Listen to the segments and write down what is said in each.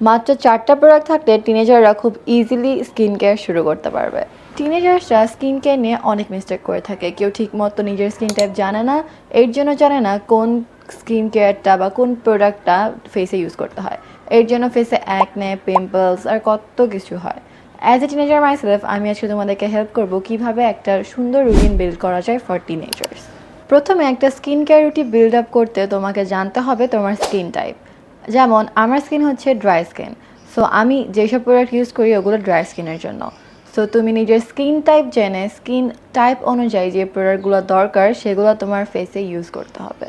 মাত্র 4টা প্রোডাক্ট থাকলে টিনেজাররা খুব ইজিলি স্কিন কেয়ার শুরু করতে পারবে। টিনেজার্সরা স্কিন কেয়ার নিয়ে অনেক মিস্টেক করে থাকে। কেউ ঠিকমতো নিজের স্কিন টাইপ জানে না, এর জন্য জানে না কোন স্কিন কেয়ারটা বা কোন প্রোডাক্টটা ফেসে ইউজ করতে হয়। এর জন্য ফেসে অ্যাকনে, পিম্পলস আর কত কিছু হয়। অ্যাজ এ টিনেজার মাইসেলফ আমি আজকে তোমাদেরকে হেল্প করবো কিভাবে একটা সুন্দর রুটিন বিল্ড করা যায় ফর টিনেজার্স। প্রথমে একটা skin care routine build up করতে তোমাকে জানতে হবে তোমার স্কিন টাইপ। যেমন আমার স্কিন হচ্ছে ড্রাই স্কিন, সো আমি যেসব প্রোডাক্ট ইউজ করি ওগুলো ড্রাই স্কিনের জন্য। সো তুমি নিজের স্কিন টাইপ জেনে স্কিন টাইপ অনুযায়ী যে প্রোডাক্টগুলো দরকার সেগুলো তোমার ফেসে ইউজ করতে হবে।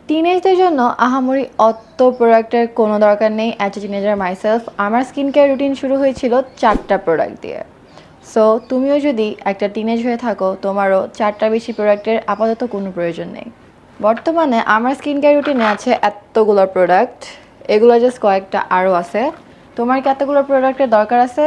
টিনেজদের জন্য আহামরি অত প্রোডাক্টের কোনো দরকার নেই। অ্যাজ এ টিনেজার মাইসেলফ আমার স্কিন কেয়ার রুটিন শুরু হয়েছিল 4টা প্রোডাক্ট দিয়ে। সো তুমিও যদি একটা টিনেজ হয়ে থাকো, তোমারও 4টার বেশি প্রোডাক্টের আপাতত কোনো প্রয়োজন নেই। বর্তমানে আমার স্কিন কেয়ার রুটিনে আছে এতগুলো প্রোডাক্ট, এগুলো জাস্ট কয়েকটা আরও আছে। তোমার কি এতগুলো প্রোডাক্টের দরকার আছে?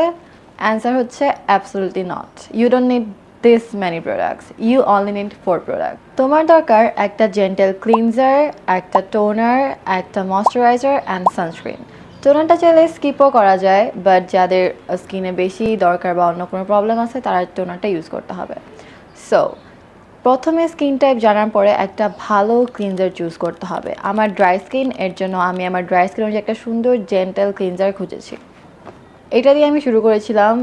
অ্যান্সার হচ্ছে absolutely not. You don't need this many products, you only need 4 product. তোমার দরকার একটা জেন্টেল ক্লিনজার, একটা টোনার, একটা ময়শ্চারাইজার অ্যান্ড সানস্ক্রিন। টোনারটা চাইলে স্কিপও করা যায়, বাট যাদের স্কিনে বেশি দরকার বা অন্য কোনো প্রবলেম আছে তারা টোনারটা ইউজ করতে হবে। সো প্রথমে স্কিন টাইপ জানার পরে একটা ভালো ক্লিনজার চুজ করতে হবে। আমার ড্রাই স্কিন, এর জন্য আমি আমার ড্রাই স্কিন অনুযায়ী একটা সুন্দর জেন্টেল ক্লিনজার খুঁজেছি। এটা দিয়ে আমি শুরু করেছিলাম।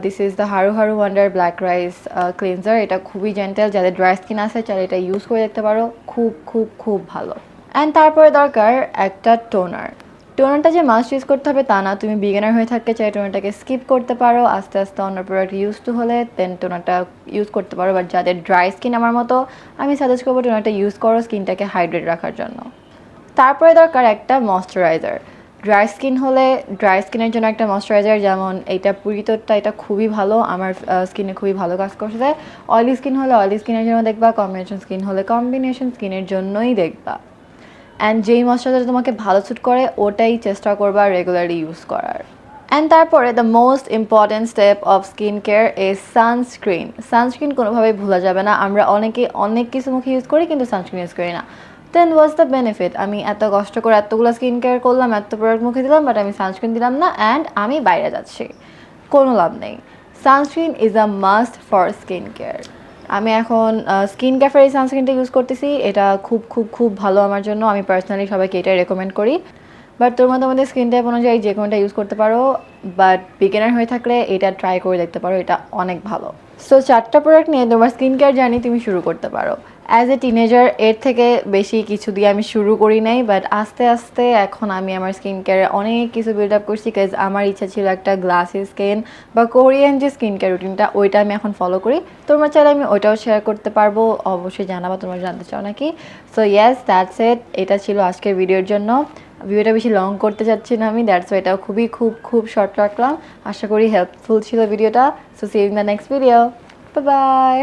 This is the Haru Haru wonder black rice cleanser. এটা খুবই জেন্টেল, যাদের ড্রাই স্কিন আছে চাইলে এটা ইউজ করে দেখতে পারো, খুব খুব খুব ভালো। অ্যান্ড তারপরে দরকার একটা টোনার। টোনারটা যে মাস্ট ইউজ করতে হবে তা না, তুমি বিগিনার হয়ে থাকতে চাই টোনারটাকে স্কিপ করতে পারো, আস্তে আস্তে অন্য প্রোডাক্ট ইউজ টু হলে দেন টোনারটা ইউজ করতে পারো। বাট যাদের ড্রাই স্কিন আমার মতো, আমি সাজেস্ট করবো টোনারটা ইউজ করো স্কিনটাকে হাইড্রেট রাখার জন্য। তারপরে দরকার একটা ময়শ্চারাইজার। ড্রাই স্কিন হলে ড্রাই স্কিনের জন্য একটা ময়শ্চারাইজার, যেমন এইটা পুরিতোরটা, এটা খুবই ভালো, আমার স্কিনে খুবই ভালো কাজ করছে। অয়েলি স্কিন হলে অয়েলি স্কিনের জন্য দেখবা, কম্বিনেশন স্কিন হলে কম্বিনেশন স্কিনের জন্যই দেখবা। অ্যান্ড যেই ময়শ্চারাইজার তোমাকে ভালো স্যুট করে ওটাই চেষ্টা করবা রেগুলারলি ইউজ করার। অ্যান্ড তারপরে the most important step of skin care is sunscreen. Sunscreen কোনোভাবেই ভোলা যাবে না। আমরা অনেক কিছু মুখে ইউজ করি কিন্তু সানস্ক্রিন ইউজ করি না। দেন ওয়াটস দ্য বেনিফিট? আমি এত কষ্ট করে এতগুলো স্কিন কেয়ার করলাম, এত প্রোডাক্ট মুখে দিলাম, বাট আমি সানস্ক্রিন দিলাম না অ্যান্ড আমি বাইরে যাচ্ছি, কোনো লাভ নেই। Sunscreen is a must for skin care. আমি এখন স্কিন ক্যাফের এই সানস্ক্রিনটা ইউজ করতেছি, এটা খুব খুব খুব ভালো আমার জন্য। আমি পার্সোনালি সবাইকে এটাই রেকমেন্ড করি। বাট তোমরা তোমাদের স্কিন টাইপ অনুযায়ী যে কোনোটা ইউজ করতে পারো, বাট বিগিনার হয়ে থাকলে এটা ট্রাই করে দেখতে পারো, এটা অনেক ভালো। সো 4টা প্রোডাক্ট নিয়ে তোমার স্কিন কেয়ার জার্নি তুমি শুরু করতে পারো। অ্যাজ এ টিনেজার এর থেকে বেশি কিছু দিয়ে আমি শুরু করি নাই, বাট আস্তে আস্তে এখন আমি আমার স্কিন কেয়ারে অনেক কিছু বিল্ড আপ করছি। কাজ আমার ইচ্ছা ছিল একটা গ্লাসি স্কিন বা কোরিয়ান যে স্কিন কেয়ার রুটিনটা ওইটা আমি এখন ফলো করি। তোমরা চাইলে আমি ওইটাও শেয়ার করতে পারবো, অবশ্যই জানাবা তোমরা জানতে চাও নাকি। So yes, that's it. এটা ছিল আজকের ভিডিওর জন্য। ভিডিওটা বেশি লং করতে চাচ্ছি না আমি, দ্যাটস ওয়াই এটাও খুবই খুব খুব শর্ট রাখলাম। আশা করি হেল্পফুল ছিল ভিডিওটা। So see you in the next video. Bye by.